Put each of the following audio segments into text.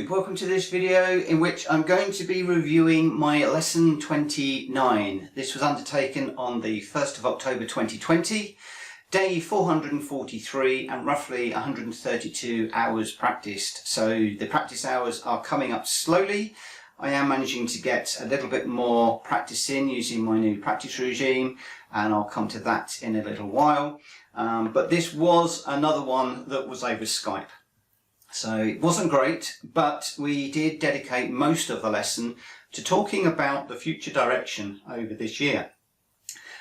welcome to this video in which I'm going to be reviewing my lesson 29. This was undertaken on the 1st of October 2020, day 443 and roughly 132 hours practiced. So the practice hours are coming up slowly. I am managing to get a little bit more practice in using my new practice regime, and I'll come to that in a little while. But this was another one that was over Skype. So it wasn't great, but we did dedicate most of the lesson to talking about the future direction over this year.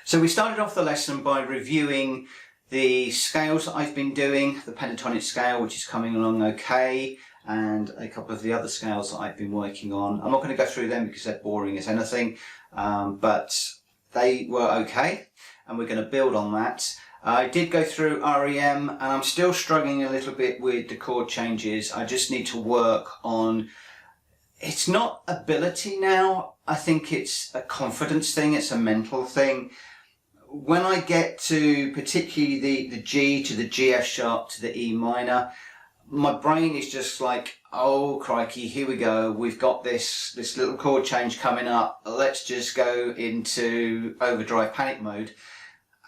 So we started off the lesson by reviewing the scales that I've been doing, the pentatonic scale, which is coming along okay, and a couple of the other scales that I've been working on. I'm not going to go through them because they're boring as anything, but they were okay, and we're going to build on that. I did go through REM, and I'm still struggling a little bit with the chord changes. I just need to work on, it's not ability now, I think it's a confidence thing, it's a mental thing. When I get to particularly the G to the G F sharp to the E minor, my brain is just like, oh crikey, here we go, we've got this little chord change coming up, let's just go into overdrive panic mode.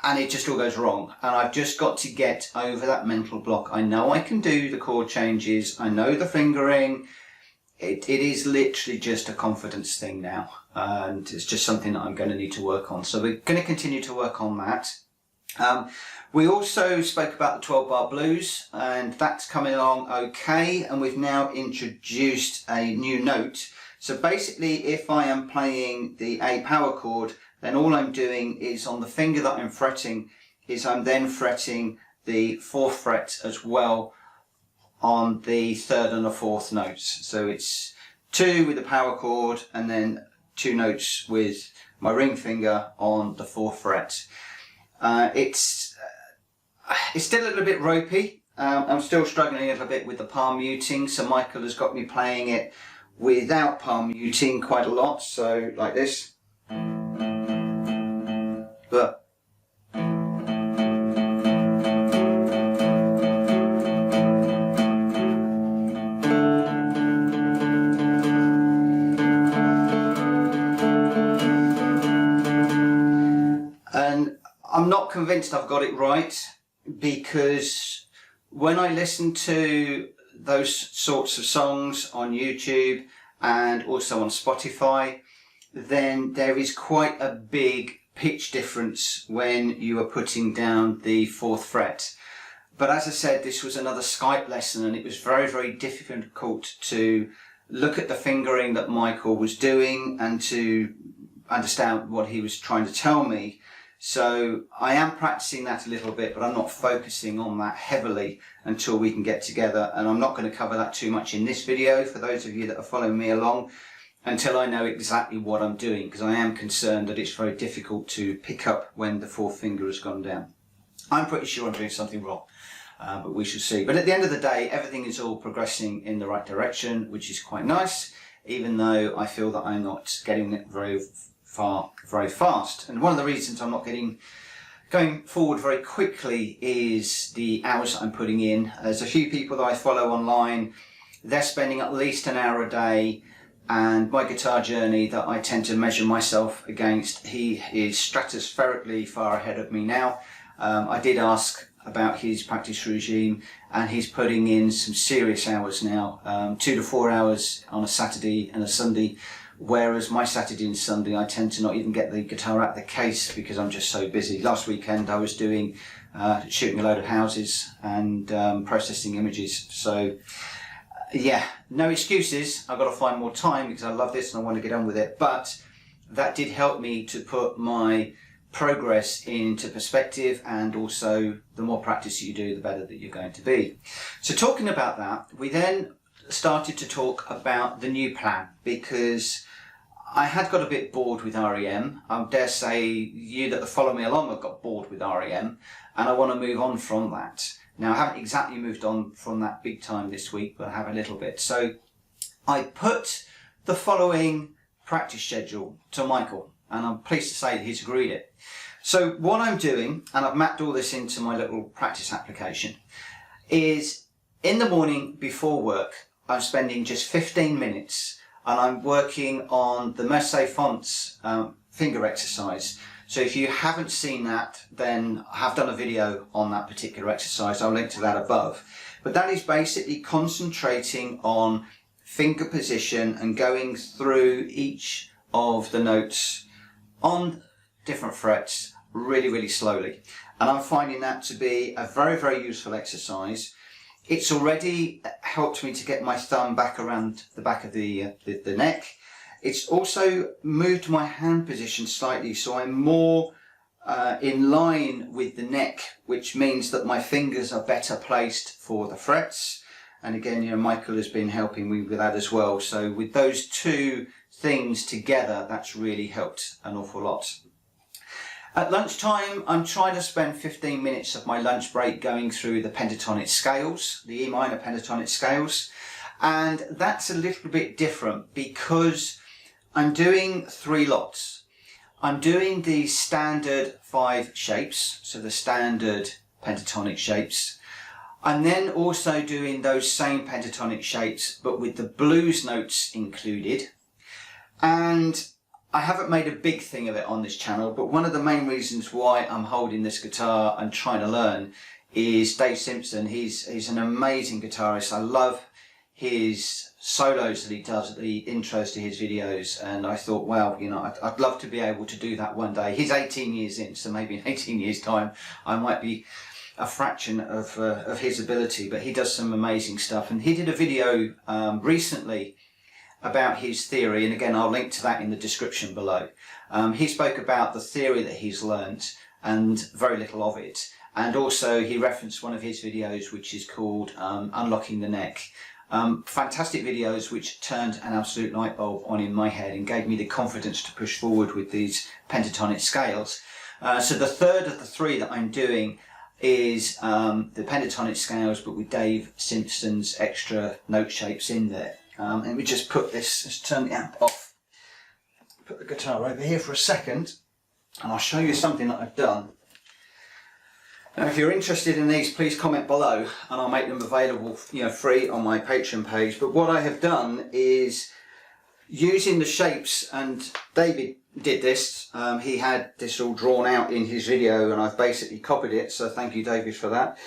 And it just all goes wrong, and I've just got to get over that mental block. I know I can do the chord changes, I know the fingering, it is literally just a confidence thing now, and it's just something that I'm going to need to work on. So we're going to continue to work on that. We also spoke about the 12-bar blues, and that's coming along okay, and we've now introduced a new note. So basically, if I am playing the A power chord, then all I'm doing is on the finger that I'm fretting is I'm then fretting the 4th fret as well on the 3rd and the 4th notes. So it's 2 with the power chord and then 2 notes with my ring finger on the 4th fret. It's still a little bit ropey. I'm still struggling a little bit with the palm muting, so Michael has got me playing it without palm muting quite a lot, so like this. But and I'm not convinced I've got it right, because when I listen to those sorts of songs on YouTube and also on Spotify, then there is quite a big pitch difference when you are putting down the 4th fret. But as I said, this was another Skype lesson, and it was very difficult to look at the fingering that Michael was doing and to understand what he was trying to tell me. So I am practicing that a little bit, but I'm not focusing on that heavily until we can get together, and I'm not going to cover that too much in this video for those of you that are following me along, until I know exactly what I'm doing, because I am concerned that it's very difficult to pick up when the 4th finger has gone down. I'm pretty sure I'm doing something wrong, but we shall see. But at the end of the day, everything is all progressing in the right direction, which is quite nice, even though I feel that I'm not getting it very far very fast. And one of the reasons I'm not going forward very quickly is the hours that I'm putting in. There's a few people that I follow online, they're spending at least an hour a day, and my guitar journey that I tend to measure myself against, he is stratospherically far ahead of me now. I did ask about his practice regime, and he's putting in some serious hours now, 2 to 4 hours on a Saturday and a Sunday, whereas my Saturday and Sunday I tend to not even get the guitar out of the case because I'm just so busy. Last weekend I was doing shooting a load of houses and processing images, so yeah, no excuses. I've got to find more time because I love this and I want to get on with it. But that did help me to put my progress into perspective, and also the more practice you do, the better that you're going to be. So talking about that, we then started to talk about the new plan, because I had got a bit bored with REM. I dare say you that follow me along have got bored with REM, and I want to move on from that. Now, I haven't exactly moved on from that big time this week, but I have a little bit. So I put the following practice schedule to Michael, and I'm pleased to say that he's agreed it. So what I'm doing, and I've mapped all this into my little practice application, is in the morning before work, I'm spending just 15 minutes and I'm working on the Merce Fonts finger exercise. So if you haven't seen that, then I have done a video on that particular exercise. I'll link to that above. But that is basically concentrating on finger position and going through each of the notes on different frets really, really slowly. And I'm finding that to be a very, very useful exercise. It's already helped me to get my thumb back around the back of the neck. It's also moved my hand position slightly, so I'm more in line with the neck, which means that my fingers are better placed for the frets. And again, you know, Michael has been helping me with that as well. So with those two things together, that's really helped an awful lot. At lunchtime, I'm trying to spend 15 minutes of my lunch break going through the pentatonic scales, the E minor pentatonic scales. And that's a little bit different because I'm doing 3 lots. I'm doing the standard 5 shapes, so the standard pentatonic shapes. I'm then also doing those same pentatonic shapes, but with the blues notes included. And I haven't made a big thing of it on this channel, but one of the main reasons why I'm holding this guitar and trying to learn is Dave Simpson. He's an amazing guitarist. I love his solos that he does at the intros to his videos, and I thought, well, you know, I'd love to be able to do that one day. He's 18 years in, so maybe in 18 years time I might be a fraction of his ability, but he does some amazing stuff. And he did a video recently about his theory, and again I'll link to that in the description below. He spoke about the theory that he's learnt and very little of it, and also he referenced one of his videos which is called Unlocking the Neck. Fantastic videos which turned an absolute light bulb on in my head and gave me the confidence to push forward with these pentatonic scales. So the third of the 3 that I'm doing is the pentatonic scales, but with Dave Simpson's extra note shapes in there. And we just put this, let's turn the amp off, put the guitar over here for a second, and I'll show you something that I've done. Now, if you're interested in these, please comment below and I'll make them available, you know, free on my Patreon page. But what I have done is using the shapes, and David did this, he had this all drawn out in his video and I've basically copied it, so thank you David for that.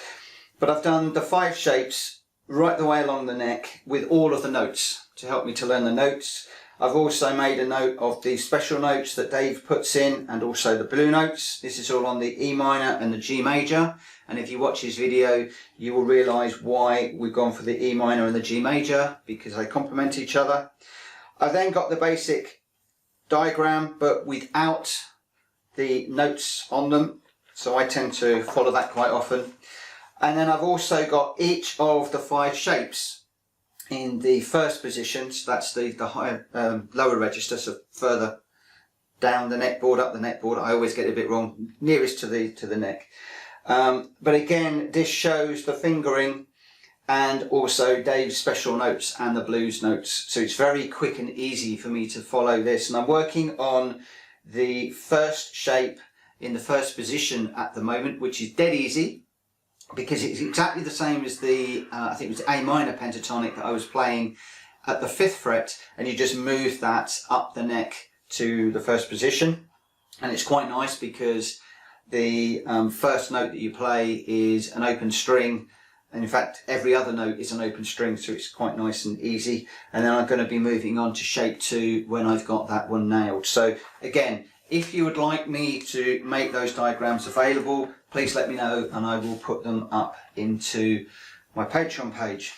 But I've done the 5 shapes right the way along the neck with all of the notes to help me to learn the notes. I've also made a note of the special notes that Dave puts in and also the blue notes. This is all on the E minor and the G major, and if you watch his video you will realise why we've gone for the E minor and the G major, because they complement each other. I then got the basic diagram but without the notes on them, so I tend to follow that quite often. And then I've also got each of the 5 shapes in the first position, so that's the higher, lower register, so further down the neck board, up the neck board. I always get it a bit wrong, nearest to the neck. But again, this shows the fingering and also Dave's special notes and the blues notes. So it's very quick and easy for me to follow this. And I'm working on the first shape in the first position at the moment, which is dead easy, because it's exactly the same as the, I think it was A minor pentatonic that I was playing at the 5th fret, and you just move that up the neck to the first position. And it's quite nice because the first note that you play is an open string, and in fact every other note is an open string, so it's quite nice and easy. And then I'm going to be moving on to shape 2 when I've got that one nailed. So again, if you would like me to make those diagrams available, please let me know and I will put them up into my Patreon page.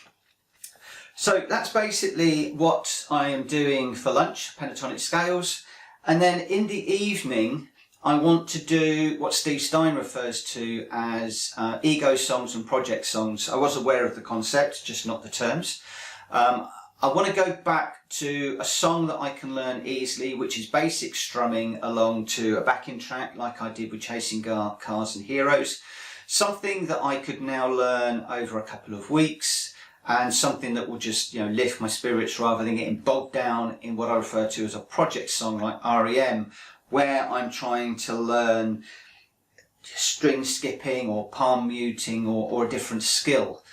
So that's basically what I am doing for lunch, pentatonic scales. And then in the evening, I want to do what Steve Stein refers to as ego songs and project songs. I was aware of the concept, just not the terms. I want to go back to a song that I can learn easily, which is basic strumming along to a backing track like I did with Chasing Cars and Heroes. Something that I could now learn over a couple of weeks, and something that will just, you know, lift my spirits rather than getting bogged down in what I refer to as a project song like REM, where I'm trying to learn string skipping or palm muting or a different skill.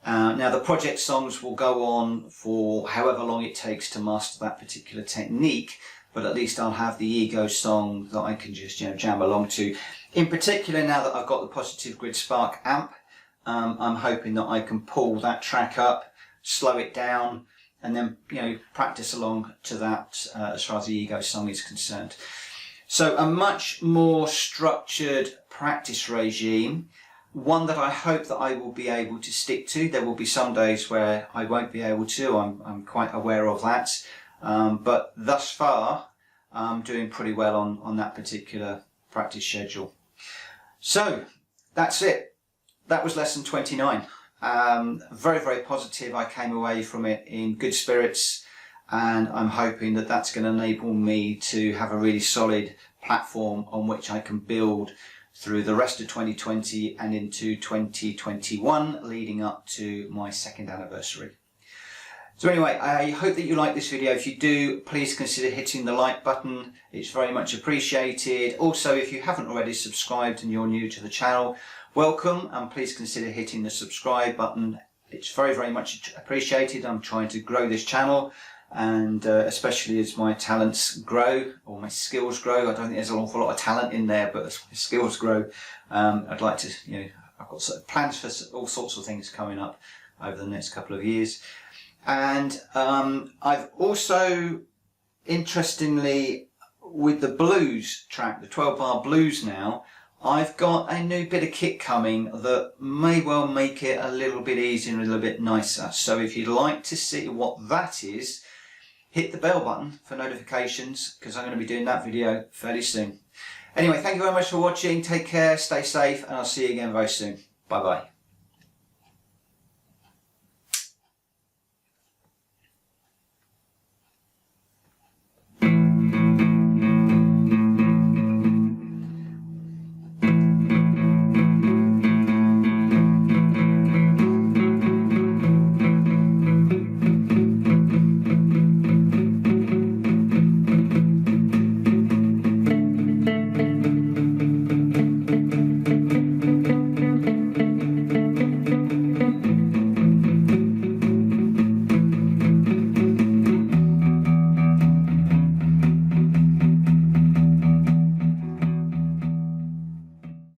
Now the project songs will go on for however long it takes to master that particular technique, but at least I'll have the ego song that I can just jam along to. In particular, now that I've got the Positive Grid Spark amp, I'm hoping that I can pull that track up, slow it down, and then practice along to that as far as the ego song is concerned. So a much more structured practice regime, one that I hope that I will be able to stick to. There will be some days where I won't be able to, I'm quite aware of that, but thus far I'm doing pretty well on that particular practice schedule. So that's it. That was lesson 29. Very, very positive. I came away from it in good spirits, and I'm hoping that that's going to enable me to have a really solid platform on which I can build through the rest of 2020 and into 2021, leading up to my 2nd anniversary. So anyway, I hope that you like this video. If you do, please consider hitting the like button. It's very much appreciated. Also, if you haven't already subscribed and you're new to the channel, welcome, and please consider hitting the subscribe button. It's very, very much appreciated. I'm trying to grow this channel, and especially as my talents grow, or my skills grow. I don't think there's an awful lot of talent in there, but as my skills grow, I'd like to, I've got sort of plans for all sorts of things coming up over the next couple of years. And I've also, interestingly, with the blues track, the 12-bar blues now, I've got a new bit of kit coming that may well make it a little bit easier and a little bit nicer. So if you'd like to see what that is, hit the bell button for notifications, because I'm going to be doing that video fairly soon. Anyway, thank you very much for watching. Take care, stay safe, and I'll see you again very soon. Bye bye.